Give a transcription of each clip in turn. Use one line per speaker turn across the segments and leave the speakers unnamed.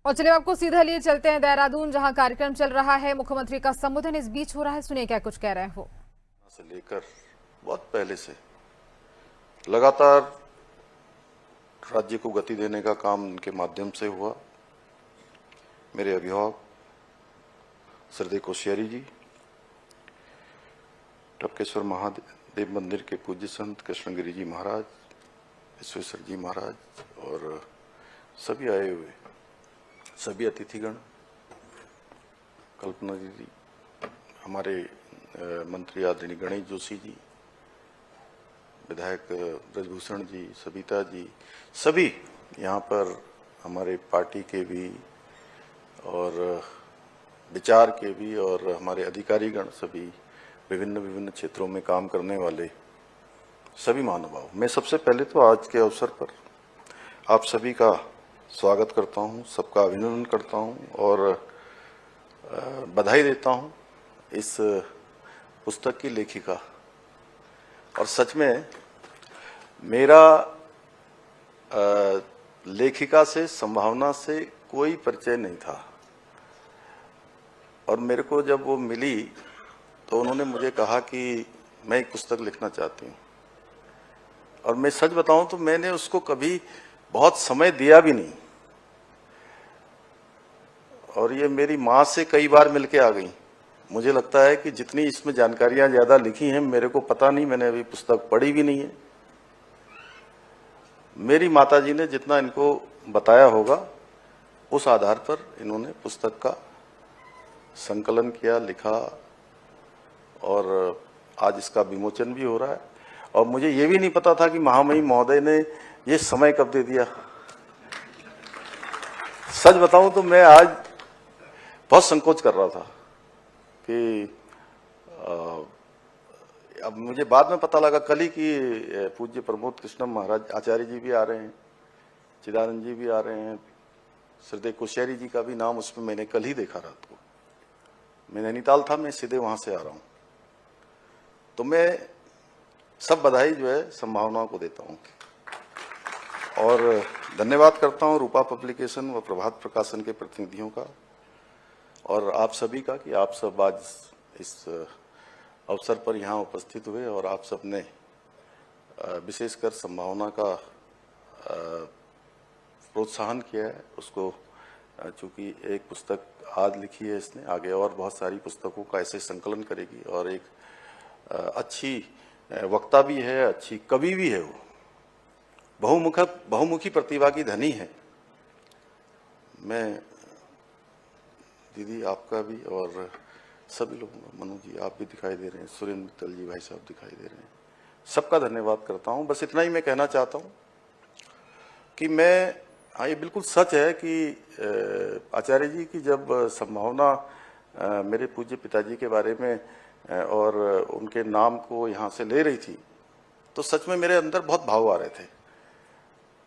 और चलिए आपको सीधा लिए चलते हैं देहरादून, जहां कार्यक्रम चल रहा है। मुख्यमंत्री का संबोधन इस बीच हो रहा है, सुनिए क्या कुछ कह रहे हैं वो।
से लेकर बहुत पहले से लगातार राज्य को गति देने का काम इनके माध्यम से हुआ। मेरे अभिभावक श्रद्धेय कोश्यारी जी, टपकेश्वर महादेव मंदिर के पूज्य संत कृष्णगिरी जी महाराज, विश्वेश्वर जी महाराज और सभी आए हुए सभी अतिथिगण, कल्पना दीदी, हमारे मंत्री आदरणीय गणेश जोशी जी, विधायक ब्रजभूषण जी, सविता जी, सभी यहाँ पर हमारे पार्टी के भी और विचार के भी और हमारे अधिकारीगण, सभी विभिन्न विभिन्न क्षेत्रों में काम करने वाले सभी महानुभाव। मैं सबसे पहले तो आज के अवसर पर आप सभी का स्वागत करता हूँ, सबका अभिनंदन करता हूँ और बधाई देता हूँ इस पुस्तक की लेखिका। और सच में मेरा लेखिका से, संभावना से कोई परिचय नहीं था और मेरे को जब वो मिली तो उन्होंने मुझे कहा कि मैं एक पुस्तक लिखना चाहती हूँ। और मैं सच बताऊं तो मैंने उसको कभी बहुत समय दिया भी नहीं और ये मेरी माँ से कई बार मिलके आ गई। मुझे लगता है कि जितनी इसमें जानकारियां ज्यादा लिखी हैं मेरे को पता नहीं, मैंने अभी पुस्तक पढ़ी भी नहीं है। मेरी माताजी ने जितना इनको बताया होगा उस आधार पर इन्होंने पुस्तक का संकलन किया, लिखा और आज इसका विमोचन भी हो रहा है। और मुझे ये भी नहीं पता था कि महामहिम महोदय ने ये समय कब दे दिया। सच बताऊं तो मैं आज बहुत संकोच कर रहा था कि अब मुझे बाद में पता लगा कल ही कि पूज्य प्रमोद कृष्णम महाराज आचार्य जी भी आ रहे हैं, चिदानंद जी भी आ रहे हैं, श्रद्धेय कोश्यारी जी का भी नाम उसमें मैंने कल ही देखा रात को। मैं नैनीताल था, मैं सीधे वहां से आ रहा हूं। तो मैं सब बधाई जो है संभावनाओं को देता हूं और धन्यवाद करता हूं रूपा पब्लिकेशन व प्रभात प्रकाशन के प्रतिनिधियों का और आप सभी का कि आप सब आज इस अवसर पर यहाँ उपस्थित हुए और आप सब ने विशेषकर संभावना का प्रोत्साहन किया है। उसको चूंकि एक पुस्तक आज लिखी है इसने, आगे और बहुत सारी पुस्तकों का ऐसे संकलन करेगी और एक अच्छी वक्ता भी है, अच्छी कवि भी है। वो बहुमुखी प्रतिभा की धनी है। मैं दीदी आपका भी और सभी लोगों का, मनु जी आप भी दिखाई दे रहे हैं, सुरेंद्र मित्तल जी भाई साहब दिखाई दे रहे हैं, सबका धन्यवाद करता हूं। बस इतना ही मैं कहना चाहता हूं कि मैं, हाँ ये बिल्कुल सच है कि आचार्य जी की जब संभावना मेरे पूज्य पिताजी के बारे में और उनके नाम को यहाँ से ले रही थी तो सच में मेरे अंदर बहुत भाव आ रहे थे।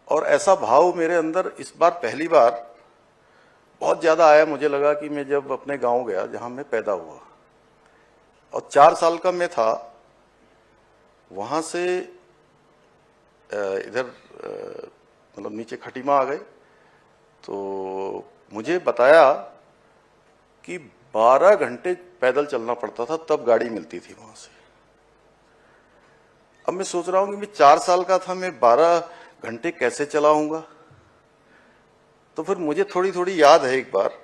और ऐसा भाव मेरे अंदर इस बार पहली बार बहुत ज्यादा आया। मुझे लगा कि मैं जब अपने गांव गया जहां मैं पैदा हुआ और 4 साल का मैं था, वहां से इधर मतलब नीचे खटीमा आ गए तो मुझे बताया कि 12 घंटे पैदल चलना पड़ता था, तब गाड़ी मिलती थी वहां से। अब मैं सोच रहा हूं कि मैं 4 साल का था, मैं 12 घंटे कैसे चलाऊंगा। तो फिर मुझे थोड़ी थोड़ी याद है, एक बार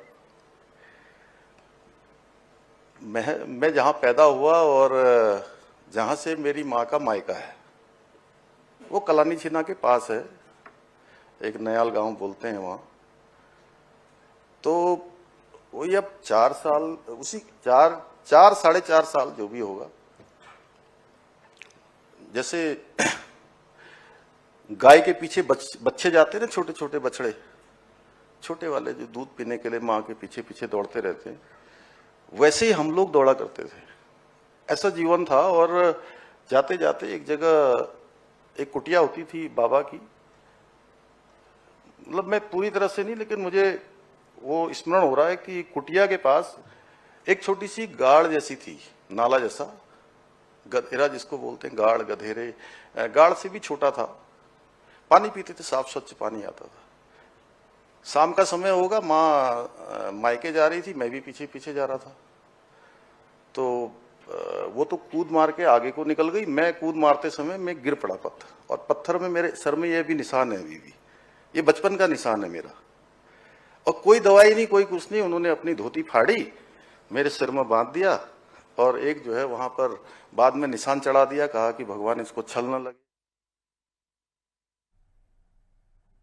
मैं जहां पैदा हुआ और जहां से मेरी माँ का मायका है वो कलानी छिना के पास है, एक नयाल गांव बोलते हैं वहां। तो वही अब 4 साल, उसी 4 साढ़े 4 साल जो भी होगा, जैसे गाय के पीछे बच्चे जाते हैं ना, छोटे छोटे बछड़े, छोटे वाले जो दूध पीने के लिए माँ के पीछे पीछे दौड़ते रहते हैं, वैसे ही हम लोग दौड़ा करते थे। ऐसा जीवन था। और जाते जाते एक जगह एक कुटिया होती थी बाबा की, मतलब मैं पूरी तरह से नहीं लेकिन मुझे वो स्मरण हो रहा है कि कुटिया के पास एक छोटी सी गाड़ जैसी थी, नाला जैसा, गधेरा जिसको बोलते हैं, गाड़ गधेरे, गाड़ से भी छोटा था। पानी पीते थे, साफ स्वच्छ पानी आता था। शाम का समय होगा, माँ मायके जा रही थी, मैं भी पीछे पीछे जा रहा था। तो वो तो कूद मार के आगे को निकल गई, मैं कूद मारते समय मैं गिर पड़ा पत्थर, और पत्थर में मेरे सर में ये भी निशान है अभी भी, ये बचपन का निशान है मेरा। और कोई दवाई नहीं, कोई कुछ नहीं, उन्होंने अपनी धोती फाड़ी, मेरे सिर में बांध दिया, और एक जो है वहां पर बाद में निशान चढ़ा दिया, कहा कि भगवान इसको छल न लगे।